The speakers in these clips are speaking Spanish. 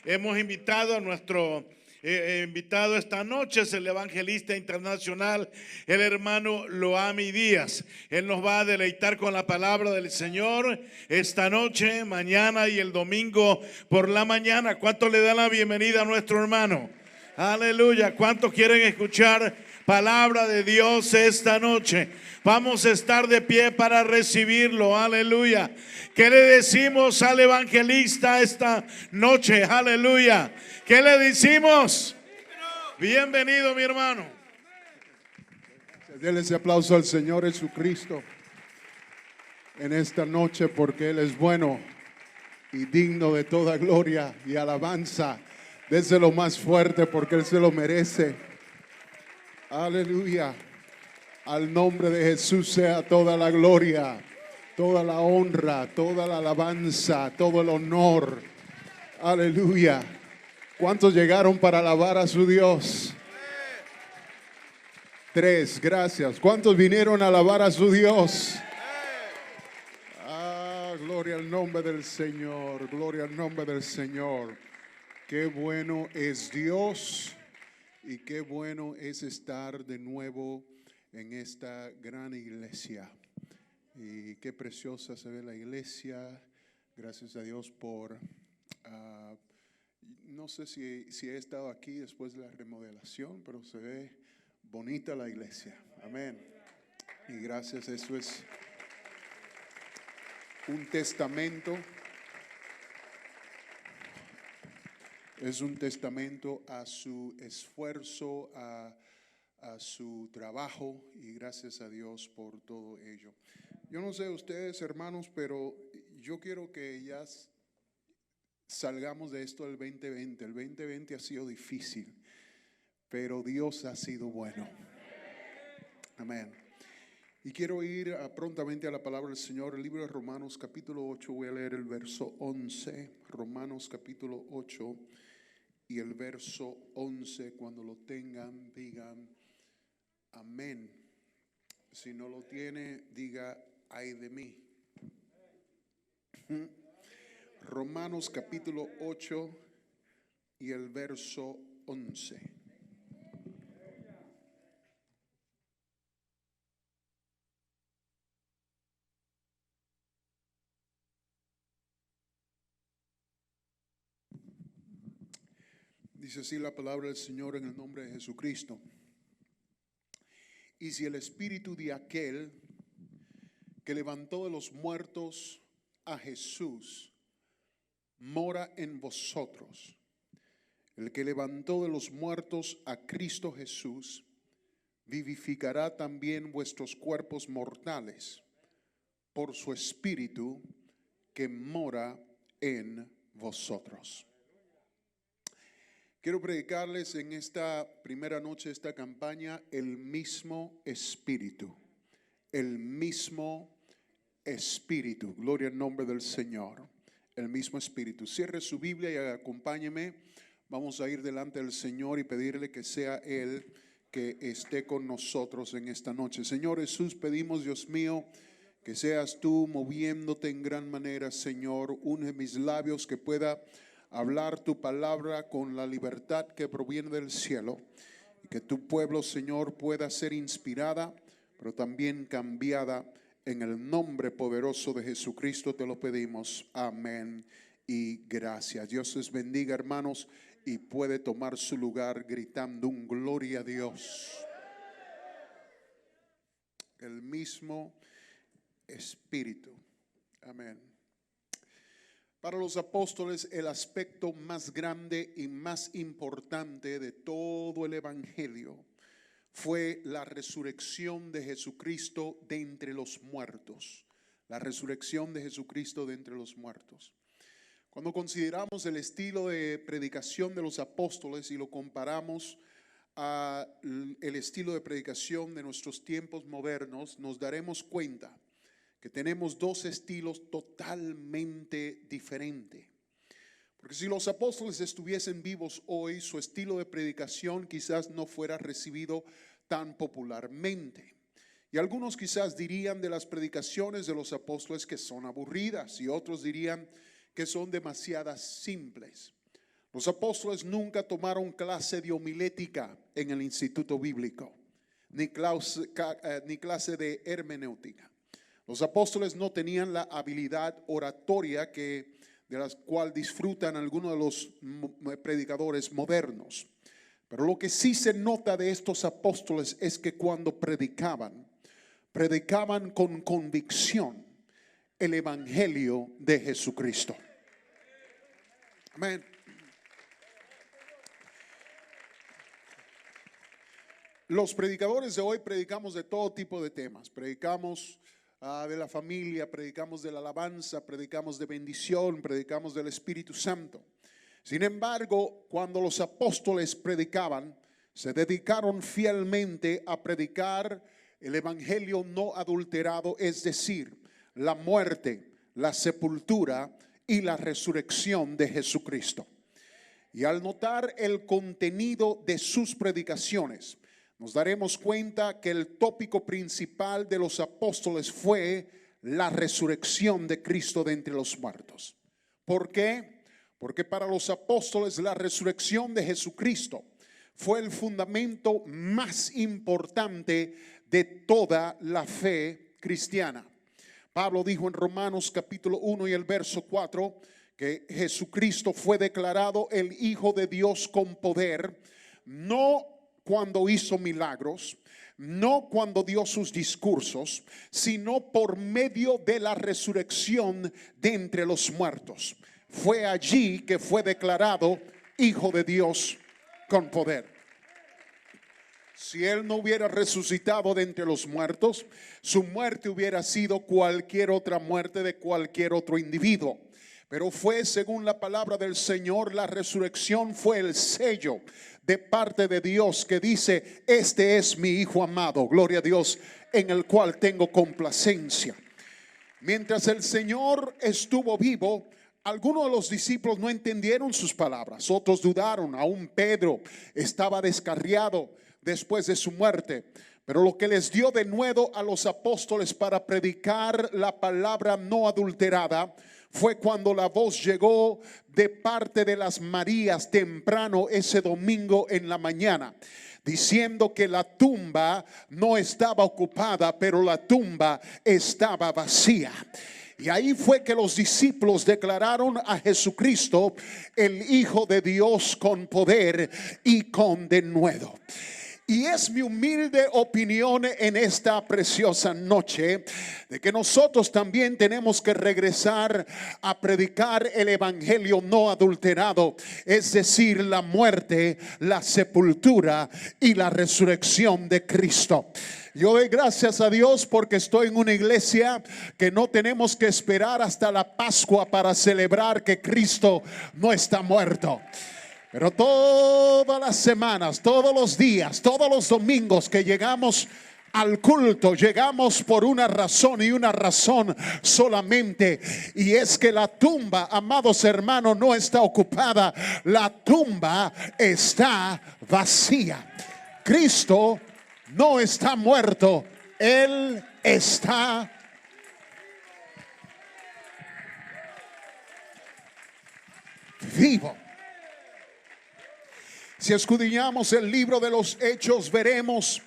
Hemos invitado a nuestro invitado esta noche, es el evangelista internacional, el hermano Loami Díaz. Él nos va a deleitar con la palabra del Señor esta noche, mañana y el domingo por la mañana. ¿Cuántos le dan la bienvenida a nuestro hermano? Aleluya. ¿Cuántos quieren escuchar palabra de Dios esta noche? Vamos a estar de pie para recibirlo. Aleluya. ¿Qué le decimos al evangelista esta noche? Aleluya. ¿Qué le decimos? Bienvenido, mi hermano. Denle ese aplauso al Señor Jesucristo en esta noche, porque Él es bueno y digno de toda gloria y alabanza. Déselo más fuerte porque Él se lo merece. Aleluya. Al nombre de Jesús sea toda la gloria, toda la honra, toda la alabanza, todo el honor. Aleluya. ¿Cuántos llegaron para alabar a su Dios? 3, gracias. ¿Cuántos vinieron a alabar a su Dios? Gloria al nombre del Señor, gloria al nombre del Señor. Qué bueno es Dios y qué bueno es estar de nuevo en esta gran iglesia. Y qué preciosa se ve la iglesia. Gracias a Dios por... no sé si he estado aquí después de la remodelación, pero se ve bonita la iglesia. Amén. Y gracias, eso es un testamento. Es un testamento a su esfuerzo, a su trabajo, y gracias a Dios por todo ello. Yo no sé ustedes, hermanos, pero yo quiero que ya salgamos de esto del 2020. El 2020 ha sido difícil, pero Dios ha sido bueno. Amén. Y quiero ir prontamente a la palabra del Señor. El libro de Romanos capítulo 8, voy a leer el verso 11. Romanos capítulo 8 y el verso 11. Cuando lo tengan, digan amén. Si no lo tiene, diga ay de mí. Romanos capítulo 8 y el verso 11. Dice así la palabra del Señor en el nombre de Jesucristo. Y si el espíritu de aquel que levantó de los muertos a Jesús mora en vosotros, el que levantó de los muertos a Cristo Jesús vivificará también vuestros cuerpos mortales por su espíritu que mora en vosotros. Quiero predicarles en esta primera noche de esta campaña el mismo espíritu. El mismo espíritu. Gloria al nombre del Señor. El mismo espíritu. Cierre su Biblia y acompáñeme. Vamos a ir delante del Señor y pedirle que sea Él que esté con nosotros en esta noche. Señor Jesús, pedimos, Dios mío, que seas tú moviéndote en gran manera, Señor. Une mis labios, que pueda hablar tu palabra con la libertad que proviene del cielo, y que tu pueblo, Señor, pueda ser inspirada, pero también cambiada. En el nombre poderoso de Jesucristo te lo pedimos. Amén y gracias. Dios les bendiga, hermanos, y puede tomar su lugar gritando un gloria a Dios. El mismo espíritu. Amén. Para los apóstoles, el aspecto más grande y más importante de todo el evangelio fue la resurrección de Jesucristo de entre los muertos. La resurrección de Jesucristo de entre los muertos. Cuando consideramos el estilo de predicación de los apóstoles y lo comparamos al estilo de predicación de nuestros tiempos modernos, nos daremos cuenta que tenemos dos estilos totalmente diferentes. Porque si los apóstoles estuviesen vivos hoy, su estilo de predicación quizás no fuera recibido tan popularmente. Y algunos quizás dirían de las predicaciones de los apóstoles que son aburridas, y otros dirían que son demasiadas simples. Los apóstoles nunca tomaron clase de homilética en el instituto bíblico, ni clase de hermenéutica. Los apóstoles no tenían la habilidad oratoria de la cual disfrutan algunos de los predicadores modernos. Pero lo que sí se nota de estos apóstoles es que cuando predicaban con convicción el evangelio de Jesucristo. Amén. Los predicadores de hoy predicamos de todo tipo de temas. Predicamos de la familia, predicamos de la alabanza, predicamos de bendición, predicamos del Espíritu Santo. Sin embargo, cuando los apóstoles predicaban, se dedicaron fielmente a predicar el evangelio no adulterado, es decir, la muerte, la sepultura y la resurrección de Jesucristo. Y al notar el contenido de sus predicaciones, nos daremos cuenta que el tópico principal de los apóstoles fue la resurrección de Cristo de entre los muertos. ¿Por qué? Porque para los apóstoles la resurrección de Jesucristo fue el fundamento más importante de toda la fe cristiana. Pablo dijo en Romanos capítulo 1 y el verso 4 que Jesucristo fue declarado el Hijo de Dios con poder, no cuando hizo milagros, no cuando dio sus discursos, sino por medio de la resurrección de entre los muertos. Fue allí que fue declarado Hijo de Dios con poder. Si él no hubiera resucitado de entre los muertos, su muerte hubiera sido cualquier otra muerte de cualquier otro individuo. Pero fue, según la palabra del Señor, la resurrección fue el sello de parte de Dios que dice: este es mi Hijo amado, gloria a Dios, en el cual tengo complacencia. Mientras el Señor estuvo vivo, algunos de los discípulos no entendieron sus palabras, otros dudaron, aún Pedro estaba descarriado después de su muerte. Pero lo que les dio de nuevo a los apóstoles para predicar la palabra no adulterada fue cuando la voz llegó de parte de las Marías temprano ese domingo en la mañana, diciendo que la tumba no estaba ocupada, pero la tumba estaba vacía. Y ahí fue que los discípulos declararon a Jesucristo el Hijo de Dios con poder y con denuedo. Y es mi humilde opinión en esta preciosa noche de que nosotros también tenemos que regresar a predicar el evangelio no adulterado, es decir, la muerte, la sepultura y la resurrección de Cristo. Yo doy gracias a Dios porque estoy en una iglesia que no tenemos que esperar hasta la Pascua para celebrar que Cristo no está muerto. Pero todas las semanas, todos los días, todos los domingos que llegamos al culto, llegamos por una razón y una razón solamente, y es que la tumba, amados hermanos, no está ocupada, la tumba está vacía. Cristo no está muerto, Él está vivo. Si escudriñamos el libro de los Hechos, veremos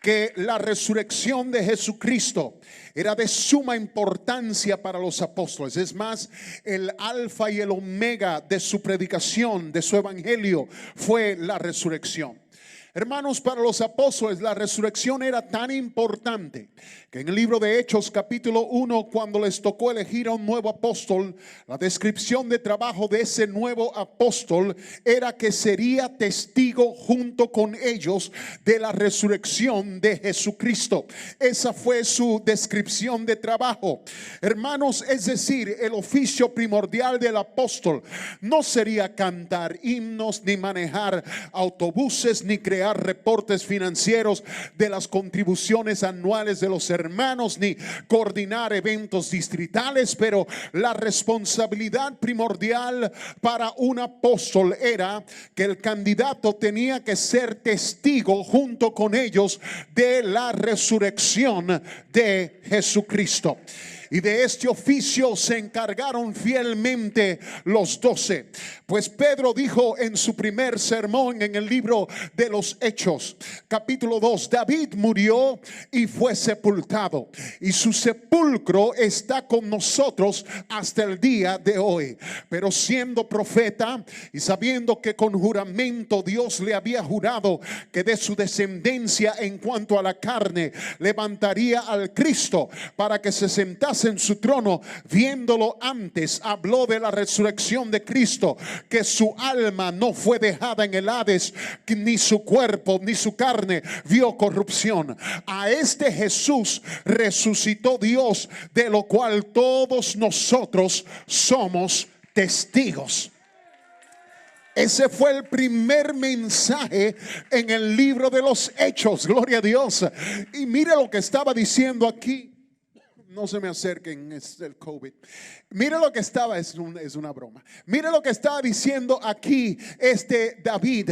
que la resurrección de Jesucristo era de suma importancia para los apóstoles. Es más, el alfa y el omega de su predicación, de su evangelio, fue la resurrección. Hermanos, para los apóstoles la resurrección era tan importante que en el libro de Hechos capítulo 1, cuando les tocó elegir a un nuevo apóstol, la descripción de trabajo de ese nuevo apóstol era que sería testigo junto con ellos de la resurrección de Jesucristo. Esa fue su descripción de trabajo. Hermanos, es decir, el oficio primordial del apóstol no sería cantar himnos, ni manejar autobuses, ni crear reportes financieros de las contribuciones anuales de los hermanos, ni coordinar eventos distritales, pero la responsabilidad primordial para un apóstol era que el candidato tenía que ser testigo junto con ellos de la resurrección de Jesucristo. y de este oficio se encargaron fielmente los 12. Pues Pedro dijo en su primer sermón en el libro de los Hechos, capítulo 2, David murió y fue sepultado, y su sepulcro está con nosotros hasta el día de hoy. Pero siendo profeta y sabiendo que con juramento Dios le había jurado que de su descendencia en cuanto a la carne levantaría al Cristo para que se sentase en su trono, viéndolo antes, habló de la resurrección de Cristo, que su alma no fue dejada en el Hades, ni su cuerpo ni su carne vio corrupción. A este Jesús resucitó Dios, de lo cual todos nosotros somos testigos. Ese fue el primer mensaje en el libro de los Hechos, gloria a Dios. Y mire lo que estaba diciendo aquí. No se me acerquen, es el COVID. Mire lo que estaba, es una broma. Mire lo que estaba diciendo aquí David,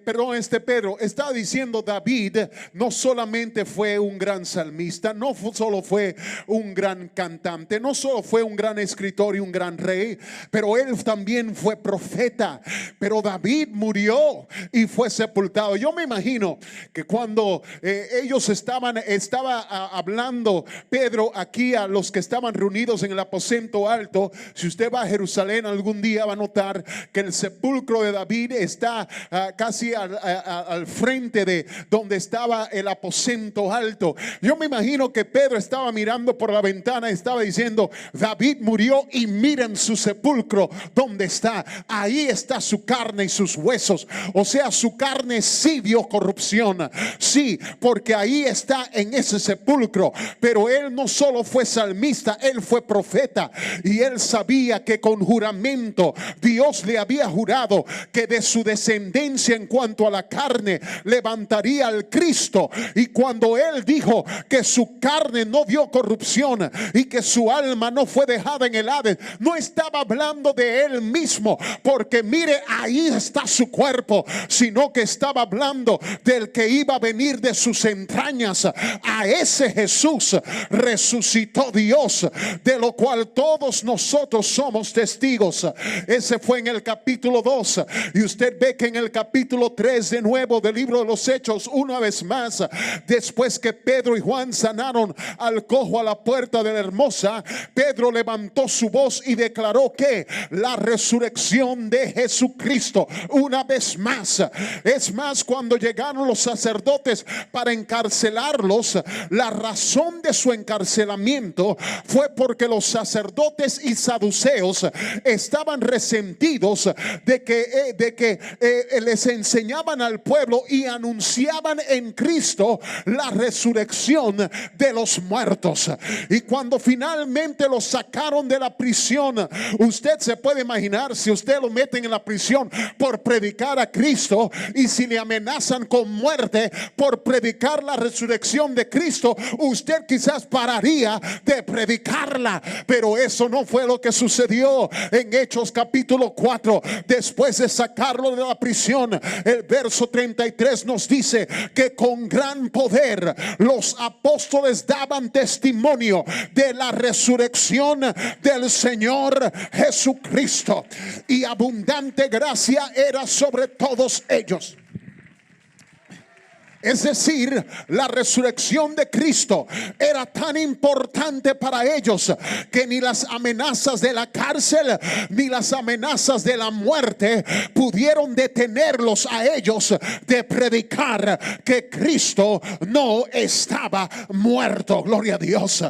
Pedro. Estaba diciendo David no solamente fue un gran salmista, no solo fue un gran cantante, no solo fue un gran escritor y un gran rey, pero él también fue profeta. Pero David murió y fue sepultado. Yo me imagino que cuando ellos estaba hablando Pedro aquí a los que estaban reunidos en el aposento alto, si usted va a Jerusalén algún día va a notar que el sepulcro de David está casi al frente de donde estaba el aposento alto. Yo me imagino que Pedro estaba mirando por la ventana y estaba diciendo: David murió y miren su sepulcro donde está. Ahí está su carne y sus huesos. O sea, su carne sí vio corrupción, sí, porque ahí está en ese sepulcro. Pero él no solo fue salmista, él fue profeta, y él sabía que con juramento Dios le había jurado que de su descendencia en cuanto a la carne levantaría al Cristo. Y cuando él dijo que su carne no vio corrupción y que su alma no fue dejada en el Hades, no estaba hablando de él mismo, porque mire, ahí está su cuerpo, sino que estaba hablando del que iba a venir de sus entrañas. A ese Jesús resucitó Dios, de lo cual todos nosotros somos testigos. Ese fue en el capítulo 2, y usted ve que en el capítulo 3 de nuevo del libro de los Hechos, una vez más, después que Pedro y Juan sanaron al cojo a la puerta de la Hermosa, Pedro levantó su voz y declaró que la resurrección de Jesucristo una vez más. Es más, cuando llegaron los sacerdotes para encarcelarlos, la razón de su encarcelamiento fue porque los sacerdotes y saduceos estaban resentidos de que les enseñaban al pueblo y anunciaban en Cristo la resurrección de los muertos. Y cuando finalmente los sacaron de la prisión, usted se puede imaginar, si usted lo meten en la prisión por predicar a Cristo, y si le amenazan con muerte por predicar la resurrección de Cristo, usted quizás pararía de predicarla. Pero eso no fue lo que sucedió en Hechos capítulo 4. Después de sacarlo de la prisión, el verso 33 nos dice que con gran poder los apóstoles daban testimonio de la resurrección del Señor Jesucristo, y abundante gracia era sobre todos ellos. Es decir, la resurrección de Cristo era tan importante para ellos que ni las amenazas de la cárcel ni las amenazas de la muerte pudieron detenerlos a ellos de predicar que Cristo no estaba muerto. Gloria a Dios.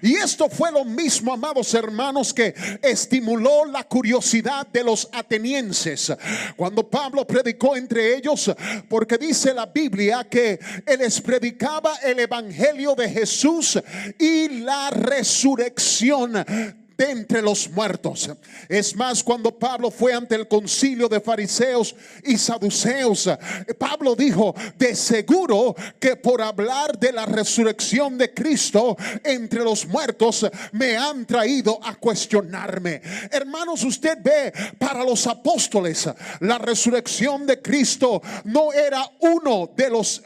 Y esto fue lo mismo, amados hermanos, que estimuló la curiosidad de los atenienses cuando Pablo predicó entre ellos, porque dice la Biblia que él les predicaba el evangelio de Jesús y la resurrección de entre los muertos. Es más, cuando Pablo fue ante el concilio de fariseos y saduceos, Pablo dijo: de seguro que por hablar de la resurrección de Cristo entre los muertos me han traído a cuestionarme. Hermanos, usted ve, para los apóstoles la resurrección de Cristo no era uno de los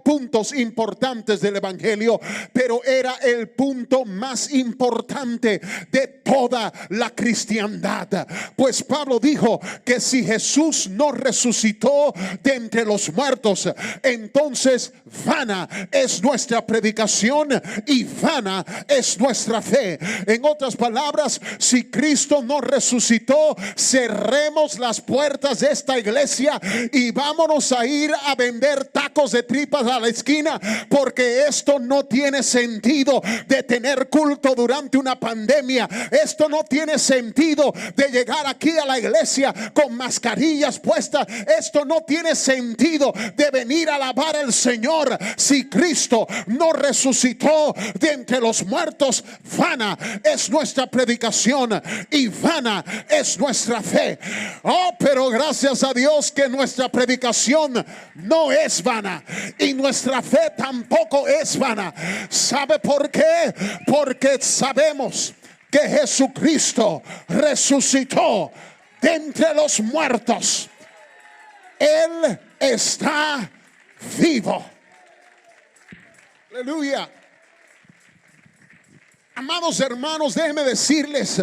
puntos importantes del evangelio, pero era el punto más importante de toda la cristiandad. Pues Pablo dijo que si Jesús no resucitó de entre los muertos, entonces vana es nuestra predicación y vana es nuestra fe. En otras palabras, si Cristo no resucitó, cerremos las puertas de esta iglesia y vámonos a ir a vender tacos de tripas a la esquina, porque esto no tiene sentido de tener culto durante una pandemia. Esto no tiene sentido de llegar aquí a la iglesia con mascarillas puestas. Esto no tiene sentido de venir a alabar al Señor si Cristo no resucitó de entre los muertos. Vana es nuestra predicación y vana es nuestra fe. Oh, pero gracias a Dios que nuestra predicación no es vana y nuestra fe tampoco es vana. ¿Sabe por qué? Porque sabemos que Jesucristo resucitó de entre los muertos. Él está vivo. Aleluya. Amados hermanos, déjenme decirles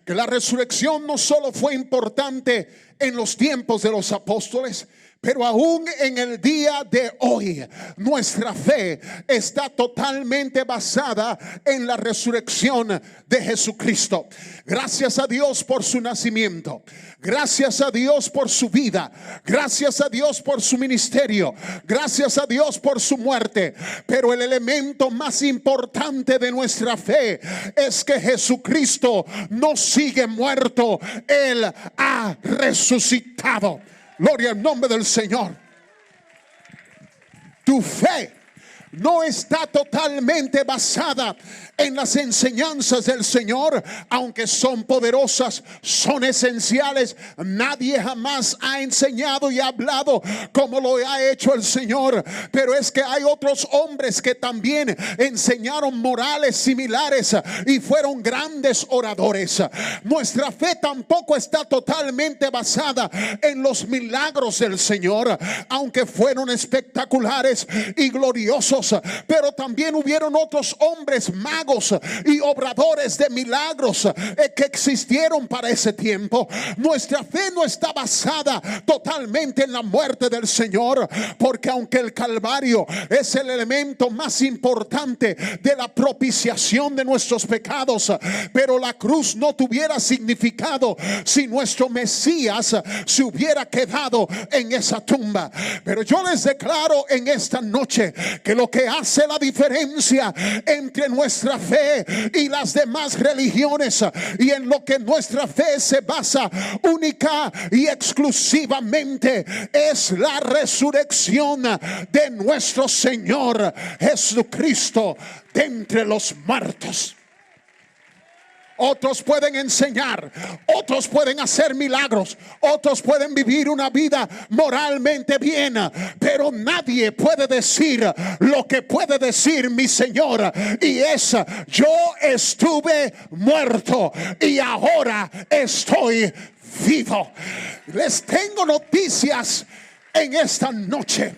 que la resurrección no solo fue importante en los tiempos de los apóstoles, pero aún en el día de hoy nuestra fe está totalmente basada en la resurrección de Jesucristo. Gracias a Dios por su nacimiento, gracias a Dios por su vida, gracias a Dios por su ministerio, gracias a Dios por su muerte. Pero el elemento más importante de nuestra fe es que Jesucristo no sigue muerto, Él ha resucitado. Gloria al nombre del Señor. Tu fe no está totalmente basada en las enseñanzas del Señor, aunque son poderosas, son esenciales. Nadie jamás ha enseñado y hablado como lo ha hecho el Señor. Pero es que hay otros hombres que también enseñaron morales similares y fueron grandes oradores. Nuestra fe tampoco está totalmente basada en los milagros del Señor, aunque fueron espectaculares y gloriosos. Pero también hubieron otros hombres magos y obradores de milagros que existieron para ese tiempo. Nuestra fe no está basada totalmente en la muerte del Señor, porque aunque el Calvario es el elemento más importante de la propiciación de nuestros pecados, pero la cruz no tuviera significado si nuestro Mesías se hubiera quedado en esa tumba. Pero yo les declaro en esta noche que lo que hace la diferencia entre nuestra fe y las demás religiones, y en lo que nuestra fe se basa única y exclusivamente, es la resurrección de nuestro Señor Jesucristo de entre los muertos. Otros pueden enseñar, otros pueden hacer milagros, otros pueden vivir una vida moralmente bien, pero nadie puede decir lo que puede decir mi Señor, y es: yo estuve muerto y ahora estoy vivo. Les tengo noticias en esta noche.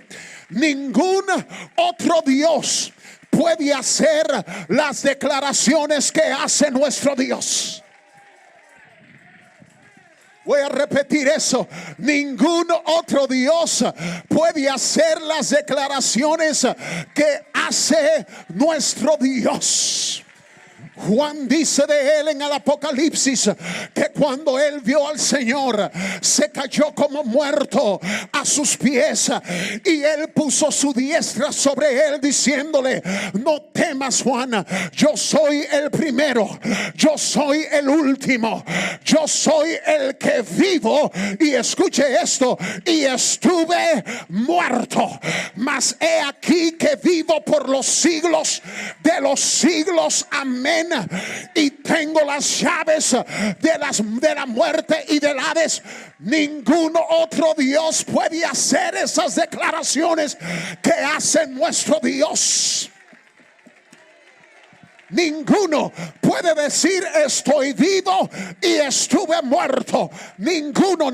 Ningún otro Dios puede hacer las declaraciones que hace nuestro Dios. Voy a repetir eso. Ningún otro Dios puede hacer las declaraciones que hace nuestro Dios. Juan dice de él en el Apocalipsis que cuando él vio al Señor se cayó como muerto a sus pies, y él puso su diestra sobre él diciéndole: no temas, Juan, yo soy el primero, yo soy el último, yo soy el que vivo, y escuche esto, y estuve muerto, mas he aquí que vivo por los siglos de los siglos. Amén. Y tengo las llaves de la muerte y del Hades. Ningún otro Dios puede hacer esas declaraciones que hace nuestro Dios. Ninguno puede decir estoy vivo y estuve muerto. Ninguno.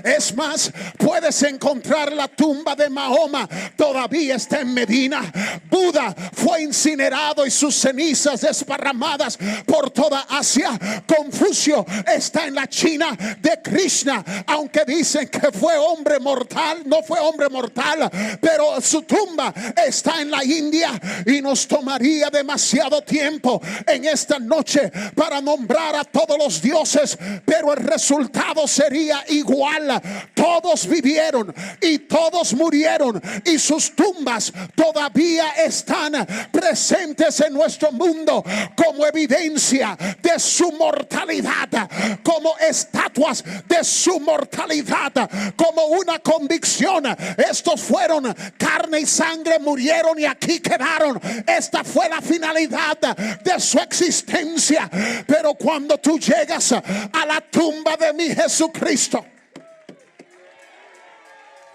Es más, puedes encontrar la tumba de Mahoma, todavía está en Medina. Buda fue incinerado y sus cenizas desparramadas por toda Asia. Confucio está en la China de Krishna, aunque dicen que fue hombre mortal, no fue hombre mortal, pero su tumba está en la India. Y nos tomaría demasiado tiempo en esta noche para nombrar a todos los dioses, pero el resultado sería igual. Todos vivieron y todos murieron, y sus tumbas todavía están presentes en nuestro mundo como evidencia de su mortalidad, como estatuas de su mortalidad, como una convicción. Estos fueron carne y sangre, murieron y aquí quedaron. Esta fue la finalidad de su existencia. Pero cuando tú llegas a la tumba de mi Jesucristo,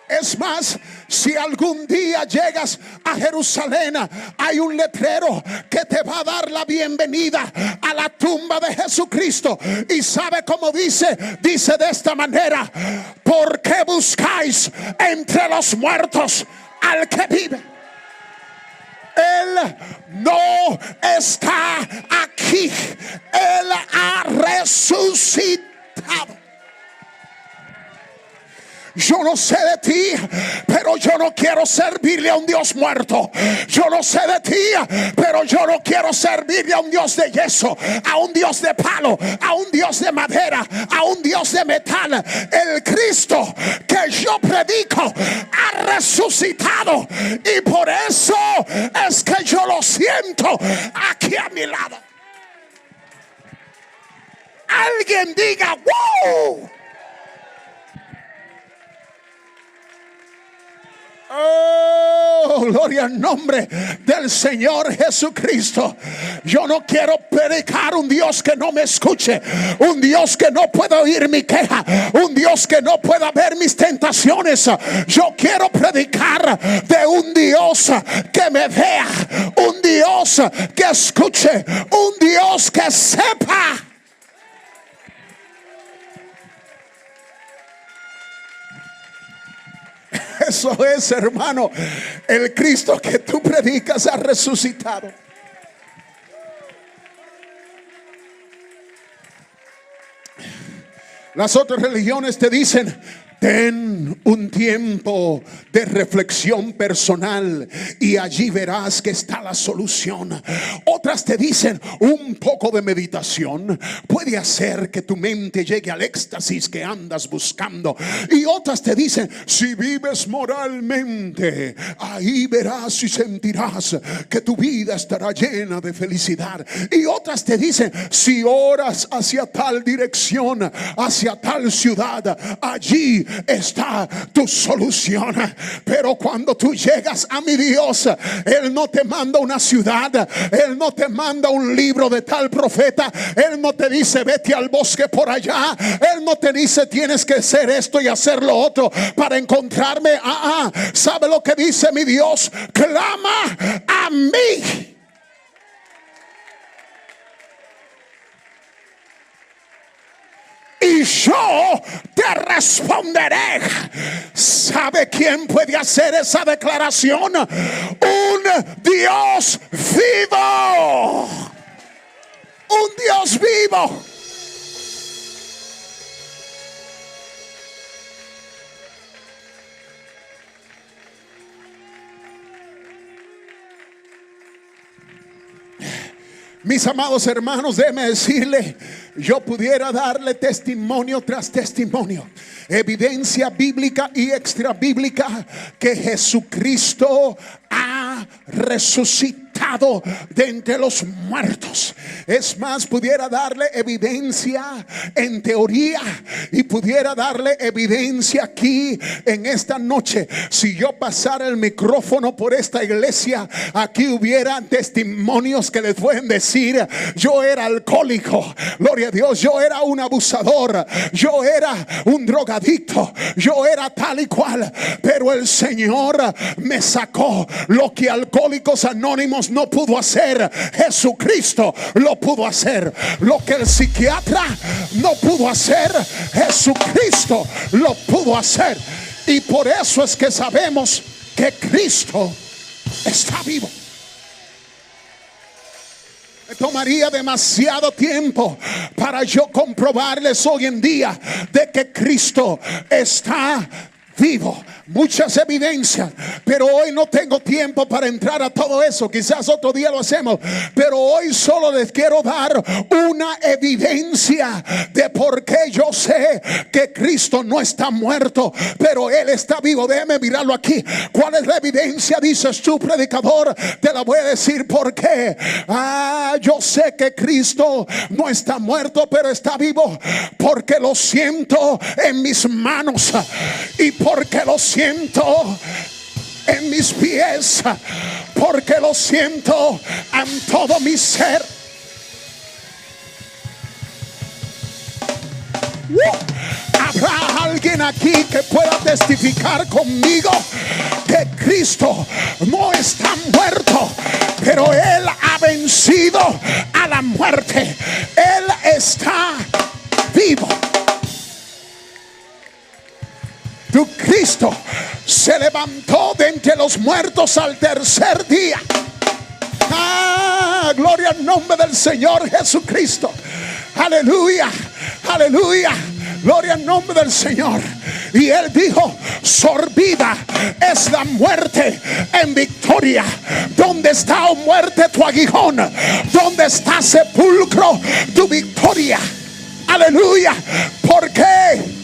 es más, si algún día llegas a Jerusalén, hay un letrero que te va a dar la bienvenida a la tumba de Jesucristo. Y sabe cómo dice de esta manera: ¿por qué buscáis entre los muertos al que vive? Él no está aquí, Él ha resucitado. Yo no sé de ti, pero yo no quiero servirle a un Dios muerto. Yo no sé de ti, pero yo no quiero servirle a un Dios de yeso, a un Dios de palo, a un Dios de madera, a un Dios de metal. El Cristo que yo predico ha resucitado, y por eso es que yo lo siento aquí a mi lado. Alguien diga ¡wow! Oh, gloria al nombre del Señor Jesucristo. Yo no quiero predicar un Dios que no me escuche, un Dios que no pueda oír mi queja, un Dios que no pueda ver mis tentaciones. Yo quiero predicar de un Dios que me vea, un Dios que escuche, un Dios que sepa. Eso es, hermano. El Cristo que tú predicas ha resucitado. Las otras religiones te dicen: ten un tiempo de reflexión personal y allí verás que está la solución. Otras te dicen: un poco de meditación puede hacer que tu mente llegue al éxtasis que andas buscando. Y otras te dicen: si vives moralmente, ahí verás y sentirás que tu vida estará llena de felicidad. Y otras te dicen: si oras hacia tal dirección, hacia tal ciudad, allí está tu solución. Pero cuando tú llegas a mi Dios, Él no te manda una ciudad, Él no te manda un libro de tal profeta, Él no te dice vete al bosque por allá, Él no te dice tienes que hacer esto y hacer lo otro para encontrarme. ¿Sabe lo que dice mi Dios? Clama a mí. Y yo te responderé. ¿Sabe quién puede hacer esa declaración? Un Dios vivo. Un Dios vivo. Mis amados hermanos, déjeme decirle, yo pudiera darle testimonio tras testimonio. evidencia bíblica y extra bíblica que Jesucristo ha resucitado de entre los muertos. Es más, pudiera darle evidencia en teoría y pudiera darle evidencia aquí en esta noche. Si yo pasara el micrófono por esta iglesia, aquí hubiera testimonios que les pueden decir: yo era alcohólico, gloria a Dios, yo era un abusador, yo era un drogadicto, yo era tal y cual, pero el Señor me sacó. Lo que Alcohólicos Anónimos no pudo hacer, Jesucristo lo pudo hacer. Lo que el psiquiatra no pudo hacer, Jesucristo lo pudo hacer. Y por eso es que sabemos que Cristo está vivo. Me tomaría demasiado tiempo para yo comprobarles hoy en día de que Cristo está vivo. Muchas evidencias, pero hoy no tengo tiempo para entrar a todo eso. Quizás otro día lo hacemos, pero hoy solo les quiero dar una evidencia de por qué yo sé que Cristo no está muerto, pero Él está vivo. Déjeme mirarlo aquí. ¿Cuál es la evidencia? Dices tú, predicador. Te la voy a decir por qué. Yo sé que Cristo no está muerto, pero está vivo, porque lo siento en mis manos y porque lo siento en mis pies, porque lo siento en todo mi ser. ¿Habrá alguien aquí que pueda testificar conmigo que Cristo no está muerto, pero Él ha vencido a la muerte? Él está vivo. Tu Cristo se levantó de entre los muertos al tercer día. Gloria al nombre del Señor Jesucristo. Aleluya, aleluya. Gloria al nombre del Señor. Y Él dijo: sorbida es la muerte en victoria. ¿Dónde está, oh muerte, tu aguijón? ¿Dónde está, sepulcro, tu victoria? Aleluya. ¿Por qué?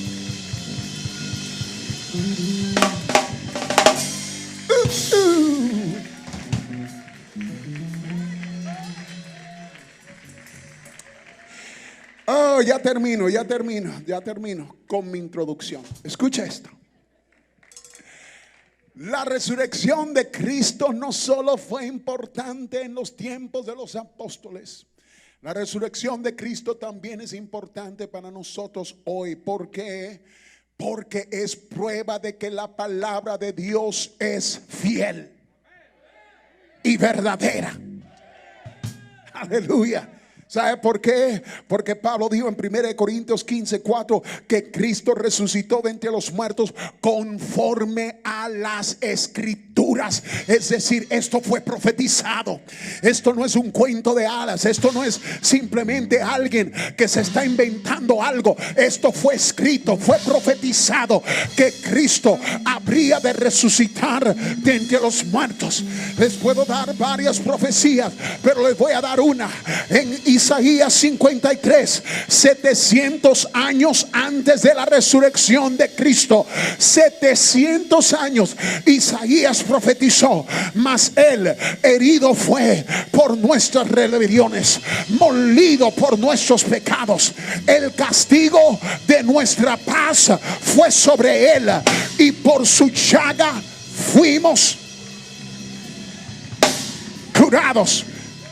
Ya termino con mi introducción. Escucha esto. La resurrección de Cristo no solo fue importante en los tiempos de los apóstoles. La resurrección de Cristo también es importante para nosotros hoy. ¿Por qué? Porque es prueba de que la palabra de Dios es fiel y verdadera. Aleluya. ¿Sabe por qué? Porque Pablo dijo en 1 Corintios 15:4 que Cristo resucitó de entre los muertos conforme a las escrituras. Es decir, esto fue profetizado. Esto no es un cuento de hadas. Esto no es simplemente alguien que se está inventando algo. Esto fue escrito, fue profetizado que Cristo habría de resucitar de entre los muertos. Les puedo dar varias profecías, pero les voy a dar una. En Isaías 53, 700 años antes de la resurrección de Cristo, 700 años, Isaías profetizó: mas Él herido fue por nuestras rebeliones, molido por nuestros pecados. El castigo de nuestra paz fue sobre Él, y por su llaga fuimos curados.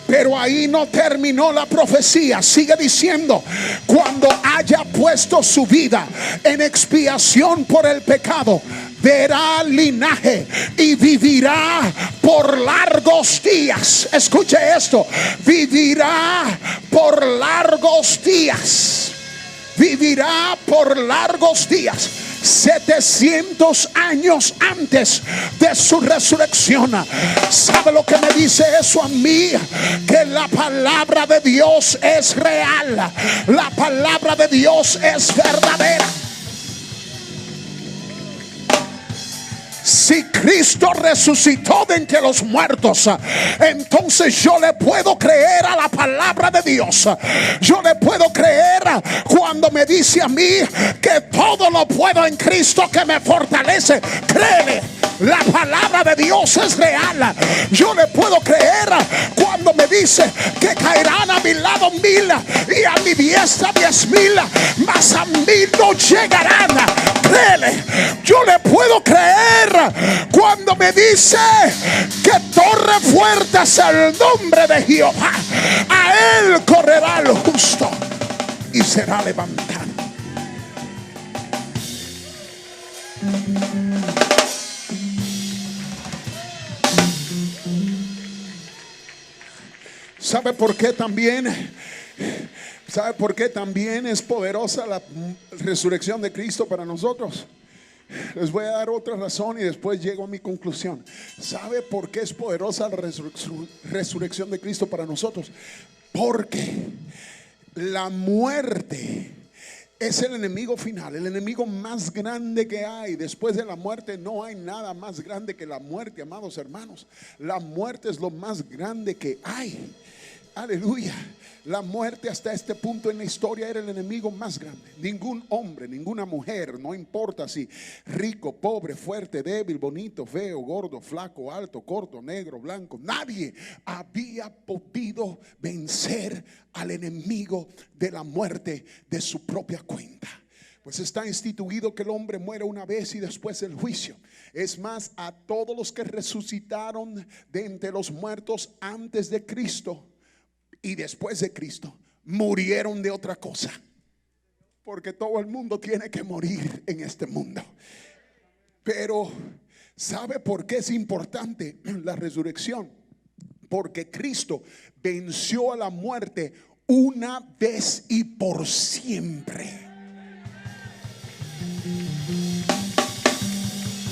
Pero ahí no terminó la profecía. Sigue diciendo: cuando haya puesto su vida en expiación por el pecado, verá linaje y vivirá por largos días. Escuche esto: vivirá por largos días. Vivirá por largos días. 700 años antes de su resurrección. ¿Sabe lo que me dice eso a mí? Que la palabra de Dios es real. La palabra de Dios es verdadera. Si Cristo resucitó de entre los muertos, entonces yo le puedo creer a la palabra de Dios. Yo le puedo creer cuando me dice a mí que todo lo puedo en Cristo que me fortalece. Créele, la palabra de Dios es real. Yo le puedo creer cuando me dice que caerán a mi lado 1000 y a mi diestra 10.000, mas a mí no llegarán. Créele, yo le puedo creer cuando me dice que torre fuerte es el nombre de Jehová. A él correrá el justo y será levantado. ¿Sabe por qué también? ¿Sabe por qué también es poderosa la resurrección de Cristo para nosotros? Les voy a dar otra razón y después llego a mi conclusión. ¿Sabe por qué es poderosa la resurrección de Cristo para nosotros? Porque la muerte es el enemigo final, el enemigo más grande que hay. Después de la muerte no hay nada más grande que la muerte, amados hermanos. La muerte es lo más grande que hay. Aleluya. La muerte hasta este punto en la historia era el enemigo más grande. Ningún hombre, ninguna mujer, no importa si rico, pobre, fuerte, débil, bonito, feo, gordo, flaco, alto, corto, negro, blanco, nadie había podido vencer al enemigo de la muerte de su propia cuenta. Pues está instituido que el hombre muere una vez y después el juicio. Es más, a todos los que resucitaron de entre los muertos antes de Cristo y después de Cristo, murieron de otra cosa. Porque todo el mundo tiene que morir en este mundo. Pero ¿sabe por qué es importante la resurrección? Porque Cristo venció a la muerte una vez y por siempre.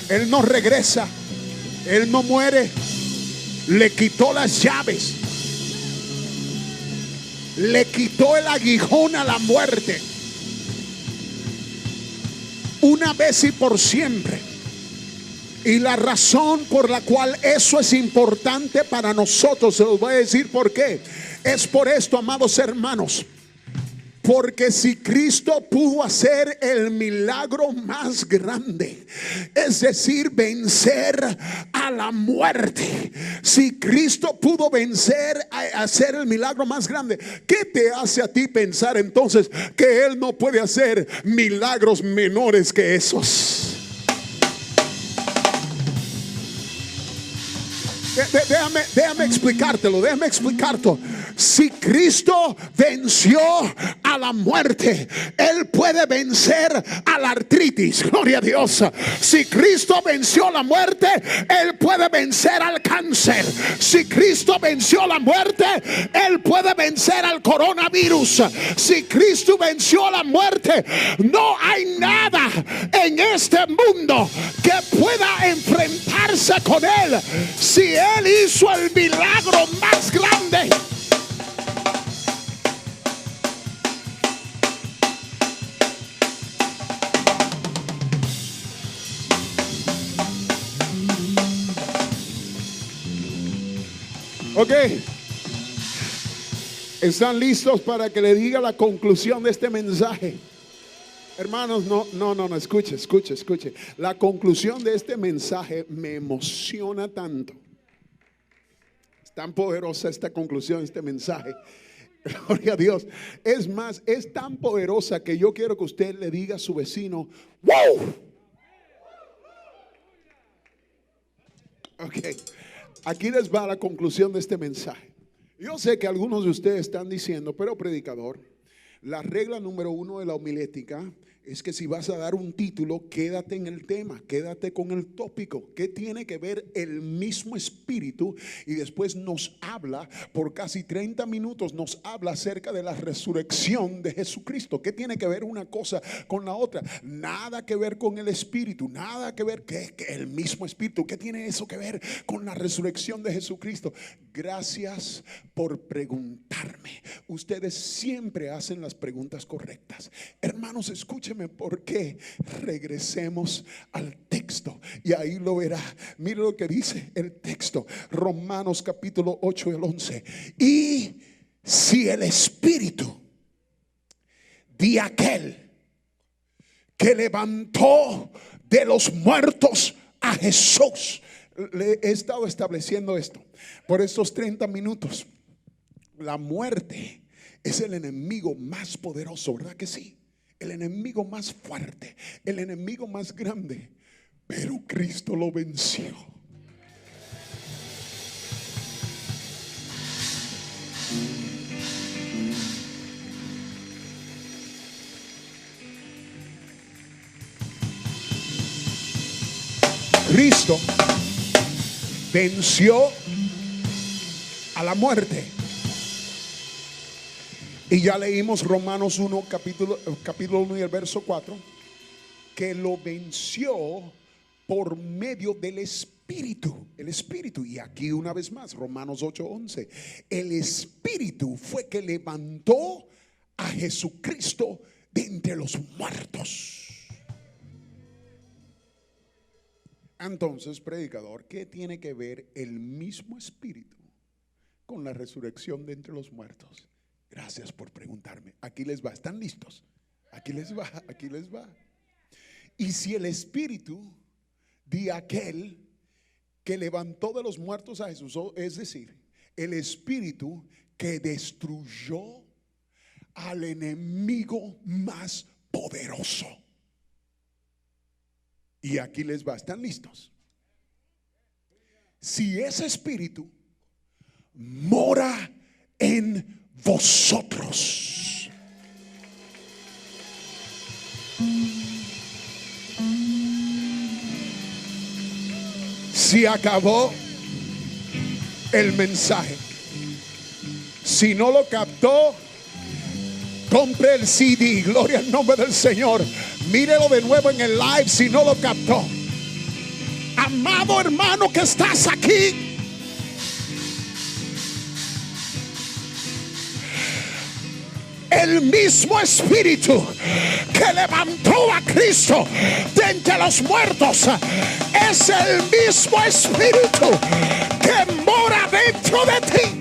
Él no regresa, Él no muere. Le quitó las llaves, le quitó el aguijón a la muerte una vez y por siempre. Y la razón por la cual eso es importante para nosotros, se los voy a decir por qué. Es por esto, amados hermanos. Porque si Cristo pudo hacer el milagro más grande, es decir, vencer a la muerte, si Cristo pudo vencer a hacer el milagro más grande, ¿qué te hace a ti pensar entonces que Él no puede hacer milagros menores que esos? Déjame explicártelo. Si Cristo venció a la muerte, Él puede vencer a la artritis. Gloria a Dios. Si Cristo venció la muerte, Él puede vencer al cáncer. Si Cristo venció la muerte, Él puede vencer al coronavirus. Si Cristo venció la muerte, no hay nada en este mundo que pueda enfrentarse con Él. Si Él hizo el milagro más grande, ok, ¿están listos para que le diga la conclusión de este mensaje? Hermanos, no, escuche. La conclusión de este mensaje me emociona tanto. Es tan poderosa esta conclusión de este mensaje. Gloria a Dios. Es más, es tan poderosa que yo quiero que usted le diga a su vecino: ¡wow! Ok, aquí les va la conclusión de este mensaje. Yo sé que algunos de ustedes están diciendo: pero predicador, la regla número 1 de la homilética es que si vas a dar un título, quédate en el tema, quédate con el tópico. ¿Qué tiene que ver el mismo espíritu? Y después nos habla por casi 30 minutos, nos habla acerca de la resurrección de Jesucristo. ¿Qué tiene que ver una cosa con la otra? Nada que ver con el espíritu, nada que ver que el mismo espíritu. ¿Qué tiene eso que ver con la resurrección de Jesucristo? Gracias por preguntarme. Ustedes siempre hacen las preguntas correctas. Hermanos, escuchen escúcheme por qué. Regresemos al texto y ahí lo verá. Mire lo que dice el texto, Romanos capítulo 8 y el 11. Y si el Espíritu de aquel que levantó de los muertos a Jesús. Le he estado estableciendo esto por estos 30 minutos. La muerte es el enemigo más poderoso, ¿verdad que sí? El enemigo más fuerte, el enemigo más grande. Pero Cristo lo venció. Cristo venció a la muerte. Y ya leímos Romanos 1, capítulo 1 y el verso 4, que lo venció por medio del Espíritu. El Espíritu. Y aquí una vez más, Romanos 8, 11. El Espíritu fue que levantó a Jesucristo de entre los muertos. Entonces, predicador, ¿qué tiene que ver el mismo Espíritu con la resurrección de entre los muertos? Gracias por preguntarme. Aquí les va. ¿Están listos? Aquí les va, aquí les va. Y si el Espíritu de aquel que levantó de los muertos a Jesús, es decir, el Espíritu que destruyó al enemigo más poderoso. Y aquí les va. ¿Están listos? Si ese Espíritu mora en vosotros, si acabó el mensaje. Si no lo captó, compre el CD. Gloria al nombre del Señor. Mírelo de nuevo en el live si no lo captó. Amado hermano que estás aquí, el mismo Espíritu que levantó a Cristo de entre los muertos es el mismo Espíritu que mora dentro de ti.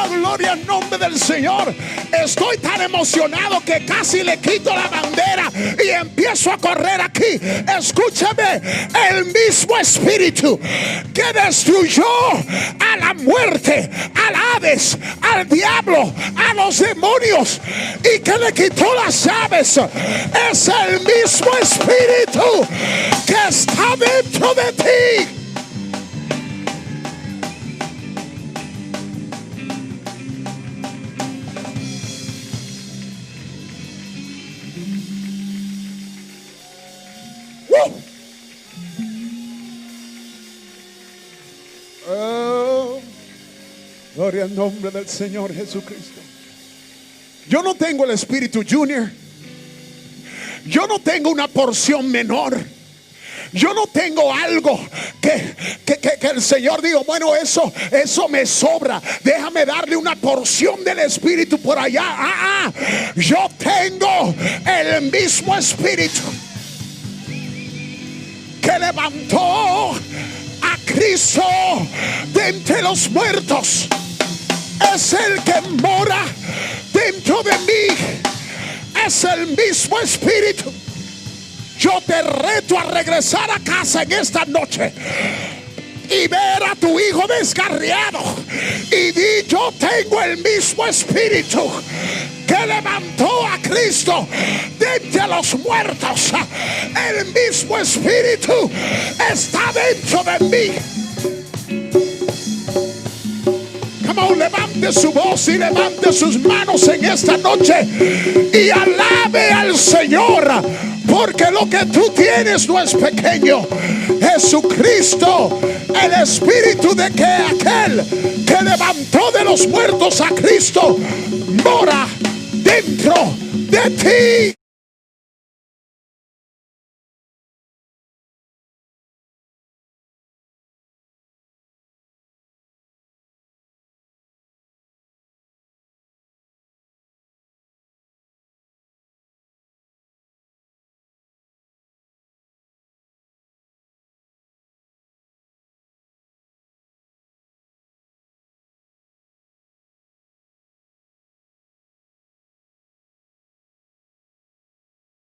Gloria al nombre del Señor. Estoy tan emocionado que casi le quito la bandera y empiezo a correr aquí. Escúchame, el mismo Espíritu que destruyó a la muerte, al Hades, al diablo, a los demonios y que le quitó las llaves, es el mismo Espíritu que está dentro de ti. Gloria al nombre del Señor Jesucristo. Yo no tengo el Espíritu Junior. Yo no tengo una porción menor. Yo no tengo algo que el Señor diga, bueno, eso me sobra, déjame darle una porción del Espíritu por allá. Yo tengo el mismo Espíritu que levantó a Cristo de entre los muertos. Es el que mora dentro de mí. Es el mismo Espíritu. Yo te reto a regresar a casa en esta noche y ver a tu hijo descarriado y di, yo tengo el mismo Espíritu que levantó a Cristo de entre los muertos. El mismo Espíritu está dentro de mí. Levante su voz y levante sus manos en esta noche y alabe al Señor, porque lo que tú tienes no es pequeño. Jesucristo, el Espíritu de que aquel que levantó de los muertos a Cristo mora dentro de ti.